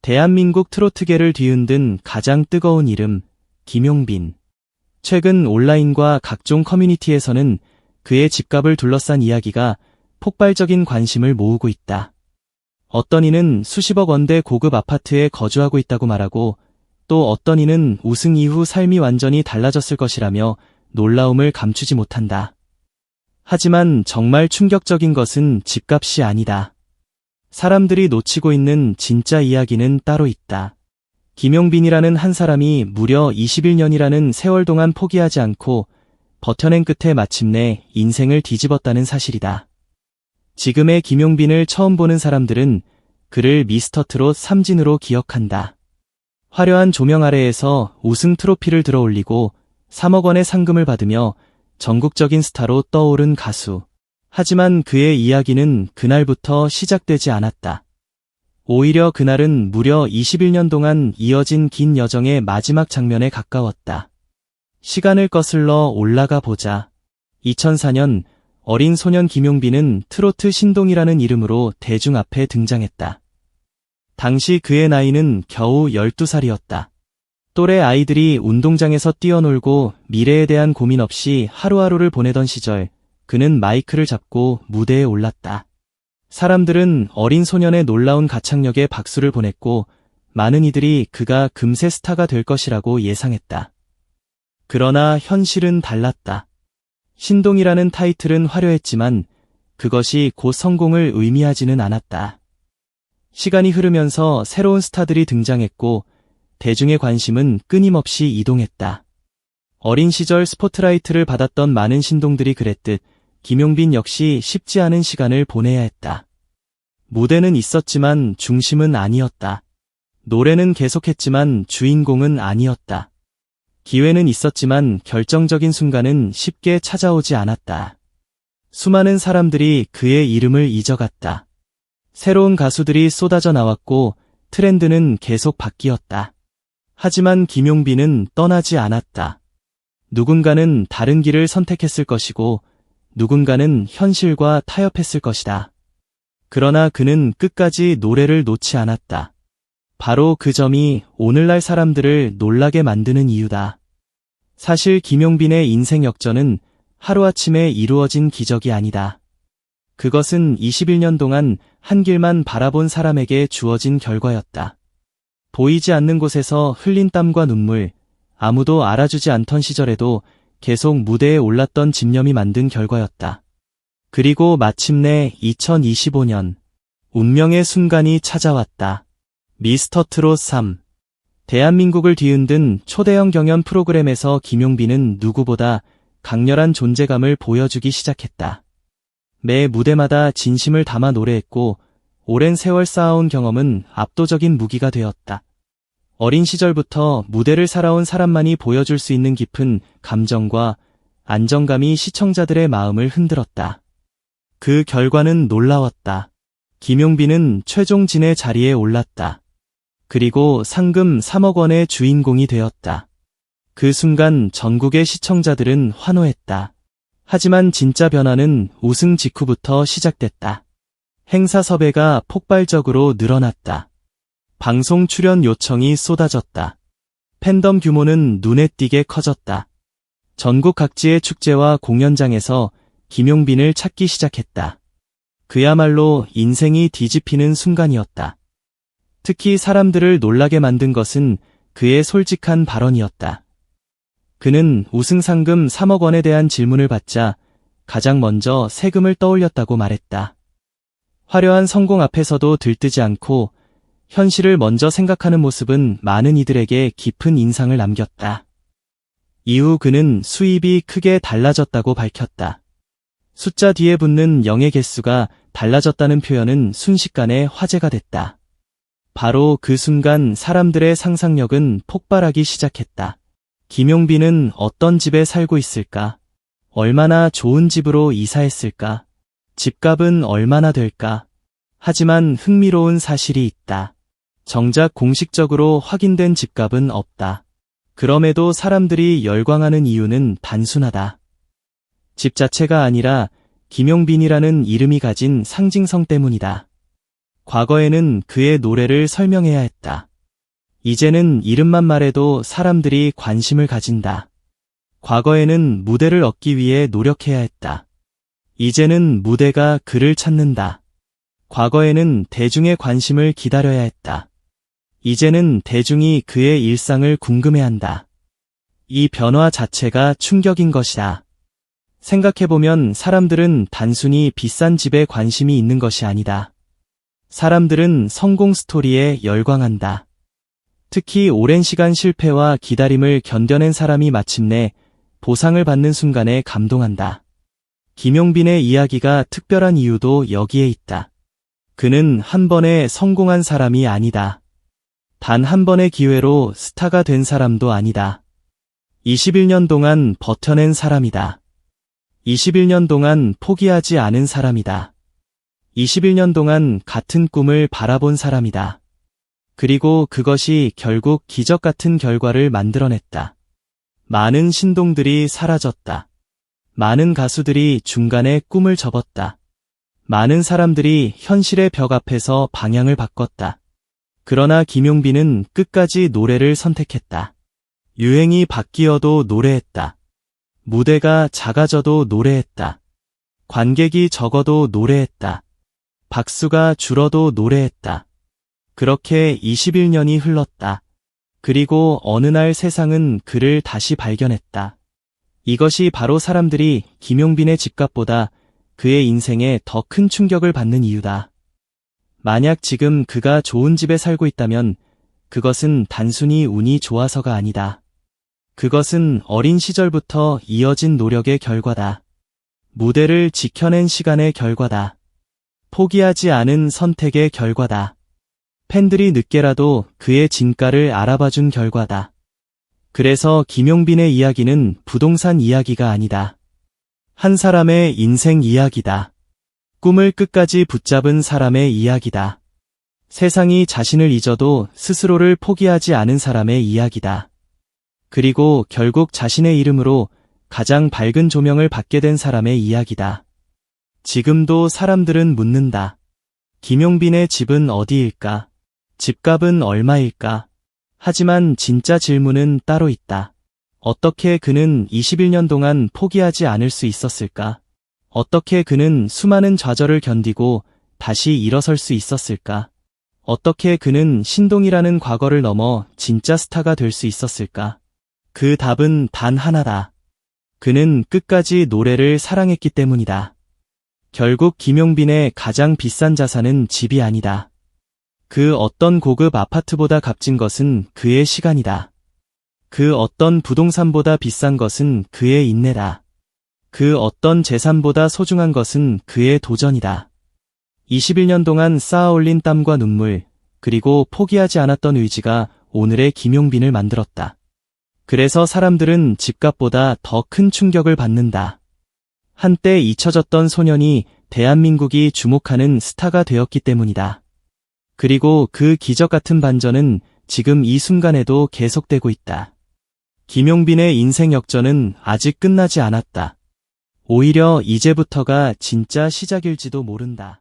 대한민국 트로트계를 뒤흔든 가장 뜨거운 이름, 김용빈. 최근 온라인과 각종 커뮤니티에서는 그의 집값을 둘러싼 이야기가 폭발적인 관심을 모으고 있다. 어떤 이는 수십억 원대 고급 아파트에 거주하고 있다고 말하고, 또 어떤 이는 우승 이후 삶이 완전히 달라졌을 것이라며 놀라움을 감추지 못한다. 하지만 정말 충격적인 것은 집값이 아니다. 사람들이 놓치고 있는 진짜 이야기는 따로 있다. 김용빈이라는 한 사람이 무려 21년이라는 세월 동안 포기하지 않고 버텨낸 끝에 마침내 인생을 뒤집었다는 사실이다. 지금의 김용빈을 처음 보는 사람들은 그를 미스터 트롯 3진으로 기억한다. 화려한 조명 아래에서 우승 트로피를 들어올리고 3억 원의 상금을 받으며 전국적인 스타로 떠오른 가수. 하지만 그의 이야기는 그날부터 시작되지 않았다. 오히려 그날은 무려 21년 동안 이어진 긴 여정의 마지막 장면에 가까웠다. 시간을 거슬러 올라가 보자. 2004년 어린 소년 김용빈은 트로트 신동이라는 이름으로 대중 앞에 등장했다. 당시 그의 나이는 겨우 12살이었다. 또래 아이들이 운동장에서 뛰어놀고 미래에 대한 고민 없이 하루하루를 보내던 시절, 그는 마이크를 잡고 무대에 올랐다. 사람들은 어린 소년의 놀라운 가창력에 박수를 보냈고, 많은 이들이 그가 금세 스타가 될 것이라고 예상했다. 그러나 현실은 달랐다. 신동이라는 타이틀은 화려했지만 그것이 곧 성공을 의미하지는 않았다. 시간이 흐르면서 새로운 스타들이 등장했고 대중의 관심은 끊임없이 이동했다. 어린 시절 스포트라이트를 받았던 많은 신동들이 그랬듯 김용빈 역시 쉽지 않은 시간을 보내야 했다. 무대는 있었지만 중심은 아니었다. 노래는 계속했지만 주인공은 아니었다. 기회는 있었지만 결정적인 순간은 쉽게 찾아오지 않았다. 수많은 사람들이 그의 이름을 잊어갔다. 새로운 가수들이 쏟아져 나왔고 트렌드는 계속 바뀌었다. 하지만 김용빈은 떠나지 않았다. 누군가는 다른 길을 선택했을 것이고 누군가는 현실과 타협했을 것이다. 그러나 그는 끝까지 노래를 놓지 않았다. 바로 그 점이 오늘날 사람들을 놀라게 만드는 이유다. 사실 김용빈의 인생 역전은 하루아침에 이루어진 기적이 아니다. 그것은 21년 동안 한 길만 바라본 사람에게 주어진 결과였다. 보이지 않는 곳에서 흘린 땀과 눈물, 아무도 알아주지 않던 시절에도 계속 무대에 올랐던 집념이 만든 결과였다. 그리고 마침내 2025년, 운명의 순간이 찾아왔다. 미스터 트롯 3. 대한민국을 뒤흔든 초대형 경연 프로그램에서 김용빈은 누구보다 강렬한 존재감을 보여주기 시작했다. 매 무대마다 진심을 담아 노래했고 오랜 세월 쌓아온 경험은 압도적인 무기가 되었다. 어린 시절부터 무대를 살아온 사람만이 보여줄 수 있는 깊은 감정과 안정감이 시청자들의 마음을 흔들었다. 그 결과는 놀라웠다. 김용빈은 최종 진의 자리에 올랐다. 그리고 상금 3억 원의 주인공이 되었다. 그 순간 전국의 시청자들은 환호했다. 하지만 진짜 변화는 우승 직후부터 시작됐다. 행사 섭외가 폭발적으로 늘어났다. 방송 출연 요청이 쏟아졌다. 팬덤 규모는 눈에 띄게 커졌다. 전국 각지의 축제와 공연장에서 김용빈을 찾기 시작했다. 그야말로 인생이 뒤집히는 순간이었다. 특히 사람들을 놀라게 만든 것은 그의 솔직한 발언이었다. 그는 우승 상금 3억 원에 대한 질문을 받자 가장 먼저 세금을 떠올렸다고 말했다. 화려한 성공 앞에서도 들뜨지 않고 현실을 먼저 생각하는 모습은 많은 이들에게 깊은 인상을 남겼다. 이후 그는 수입이 크게 달라졌다고 밝혔다. 숫자 뒤에 붙는 0의 개수가 달라졌다는 표현은 순식간에 화제가 됐다. 바로 그 순간 사람들의 상상력은 폭발하기 시작했다. 김용빈은 어떤 집에 살고 있을까? 얼마나 좋은 집으로 이사했을까? 집값은 얼마나 될까? 하지만 흥미로운 사실이 있다. 정작 공식적으로 확인된 집값은 없다. 그럼에도 사람들이 열광하는 이유는 단순하다. 집 자체가 아니라 김용빈이라는 이름이 가진 상징성 때문이다. 과거에는 그의 노래를 설명해야 했다. 이제는 이름만 말해도 사람들이 관심을 가진다. 과거에는 무대를 얻기 위해 노력해야 했다. 이제는 무대가 그를 찾는다. 과거에는 대중의 관심을 기다려야 했다. 이제는 대중이 그의 일상을 궁금해한다. 이 변화 자체가 충격인 것이다. 생각해보면 사람들은 단순히 비싼 집에 관심이 있는 것이 아니다. 사람들은 성공 스토리에 열광한다. 특히 오랜 시간 실패와 기다림을 견뎌낸 사람이 마침내 보상을 받는 순간에 감동한다. 김용빈의 이야기가 특별한 이유도 여기에 있다. 그는 한 번에 성공한 사람이 아니다. 단 한 번의 기회로 스타가 된 사람도 아니다. 21년 동안 버텨낸 사람이다. 21년 동안 포기하지 않은 사람이다. 21년 동안 같은 꿈을 바라본 사람이다. 그리고 그것이 결국 기적 같은 결과를 만들어냈다. 많은 신동들이 사라졌다. 많은 가수들이 중간에 꿈을 접었다. 많은 사람들이 현실의 벽 앞에서 방향을 바꿨다. 그러나 김용빈은 끝까지 노래를 선택했다. 유행이 바뀌어도 노래했다. 무대가 작아져도 노래했다. 관객이 적어도 노래했다. 박수가 줄어도 노래했다. 그렇게 21년이 흘렀다. 그리고 어느 날 세상은 그를 다시 발견했다. 이것이 바로 사람들이 김용빈의 집값보다 그의 인생에 더 큰 충격을 받는 이유다. 만약 지금 그가 좋은 집에 살고 있다면 그것은 단순히 운이 좋아서가 아니다. 그것은 어린 시절부터 이어진 노력의 결과다. 무대를 지켜낸 시간의 결과다. 포기하지 않은 선택의 결과다. 팬들이 늦게라도 그의 진가를 알아봐준 결과다. 그래서 김용빈의 이야기는 부동산 이야기가 아니다. 한 사람의 인생 이야기다. 꿈을 끝까지 붙잡은 사람의 이야기다. 세상이 자신을 잊어도 스스로를 포기하지 않은 사람의 이야기다. 그리고 결국 자신의 이름으로 가장 밝은 조명을 받게 된 사람의 이야기다. 지금도 사람들은 묻는다. 김용빈의 집은 어디일까? 집값은 얼마일까? 하지만 진짜 질문은 따로 있다. 어떻게 그는 21년 동안 포기하지 않을 수 있었을까? 어떻게 그는 수많은 좌절을 견디고 다시 일어설 수 있었을까? 어떻게 그는 신동이라는 과거를 넘어 진짜 스타가 될 수 있었을까? 그 답은 단 하나다. 그는 끝까지 노래를 사랑했기 때문이다. 결국 김용빈의 가장 비싼 자산은 집이 아니다. 그 어떤 고급 아파트보다 값진 것은 그의 시간이다. 그 어떤 부동산보다 비싼 것은 그의 인내다. 그 어떤 재산보다 소중한 것은 그의 도전이다. 21년 동안 쌓아올린 땀과 눈물, 그리고 포기하지 않았던 의지가 오늘의 김용빈을 만들었다. 그래서 사람들은 집값보다 더 큰 충격을 받는다. 한때 잊혀졌던 소년이 대한민국이 주목하는 스타가 되었기 때문이다. 그리고 그 기적 같은 반전은 지금 이 순간에도 계속되고 있다. 김용빈의 인생 역전은 아직 끝나지 않았다. 오히려 이제부터가 진짜 시작일지도 모른다.